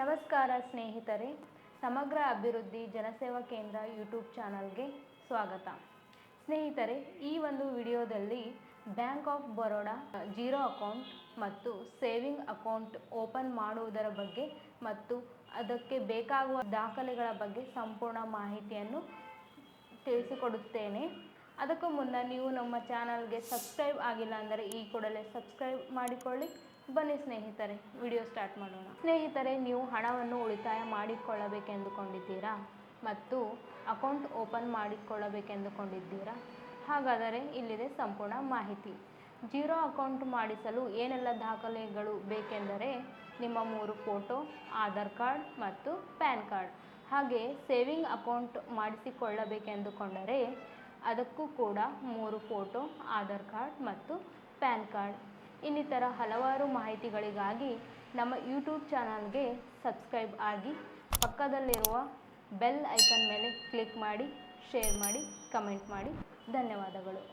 ನಮಸ್ಕಾರ ಸ್ನೇಹಿತರೆ, ಸಮಗ್ರ ಅಭಿವೃದ್ಧಿ ಜನಸೇವಾ ಕೇಂದ್ರ ಯೂಟ್ಯೂಬ್ ಚಾನಲ್ಗೆ ಸ್ವಾಗತ. ಸ್ನೇಹಿತರೆ, ಈ ಒಂದು ವಿಡಿಯೋದಲ್ಲಿ bank of Baroda zero account ಮತ್ತು ಸೇವಿಂಗ್ ಅಕೌಂಟ್ ಓಪನ್ ಮಾಡುವುದರ ಬಗ್ಗೆ ಮತ್ತು ಅದಕ್ಕೆ ಬೇಕಾಗುವ ದಾಖಲೆಗಳ ಬಗ್ಗೆ ಸಂಪೂರ್ಣ ಮಾಹಿತಿಯನ್ನು ತಿಳಿಸಿಕೊಡುತ್ತೇನೆ. ಅದಕ್ಕೂ ಮುನ್ನ ನೀವು ನಮ್ಮ ಚಾನಲ್ಗೆ ಸಬ್ಸ್ಕ್ರೈಬ್ ಆಗಿಲ್ಲ ಅಂದರೆ ಈ ಕೂಡಲೇ ಸಬ್ಸ್ಕ್ರೈಬ್ ಮಾಡಿಕೊಳ್ಳಿ. ಬನ್ನಿ ಸ್ನೇಹಿತರೆ, ವಿಡಿಯೋ ಸ್ಟಾರ್ಟ್ ಮಾಡೋಣ. ಸ್ನೇಹಿತರೆ, ನೀವು ಹಣವನ್ನು ಉಳಿತಾಯ ಮಾಡಿಕೊಳ್ಳಬೇಕೆಂದುಕೊಂಡಿದ್ದೀರಾ ಮತ್ತು ಅಕೌಂಟ್ ಓಪನ್ ಮಾಡಿಕೊಳ್ಳಬೇಕೆಂದುಕೊಂಡಿದ್ದೀರಾ? ಹಾಗಾದರೆ ಇಲ್ಲಿದೆ ಸಂಪೂರ್ಣ ಮಾಹಿತಿ. ಜೀರೋ ಅಕೌಂಟ್ ಮಾಡಿಸಲು ಏನೆಲ್ಲ ದಾಖಲೆಗಳು ಬೇಕೆಂದರೆ ನಿಮ್ಮ 3 ಫೋಟೋ, ಆಧಾರ್ ಕಾರ್ಡ್ ಮತ್ತು ಪ್ಯಾನ್ ಕಾರ್ಡ್. ಹಾಗೆ ಸೇವಿಂಗ್ ಅಕೌಂಟ್ ಮಾಡಿಸಿಕೊಳ್ಳಬೇಕೆಂದುಕೊಂಡರೆ ಅದಕ್ಕೂ ಕೂಡ 3 ಫೋಟೋ, ಆಧಾರ್ ಕಾರ್ಡ್ ಮತ್ತು ಪ್ಯಾನ್ ಕಾರ್ಡ್. ಇನ್ನಿತರ ಹಲವಾರು ಮಾಹಿತಿಗಳಿಗಾಗಿ ನಮ್ಮ ಯೂಟ್ಯೂಬ್ ಚಾನಲ್ಗೆ ಸಬ್ಸ್ಕ್ರೈಬ್ ಆಗಿ, ಪಕ್ಕದಲ್ಲಿರುವ ಬೆಲ್ ಐಕನ್ ಮೇಲೆ ಕ್ಲಿಕ್ ಮಾಡಿ, ಶೇರ್ ಮಾಡಿ, ಕಮೆಂಟ್ ಮಾಡಿ. ಧನ್ಯವಾದಗಳು.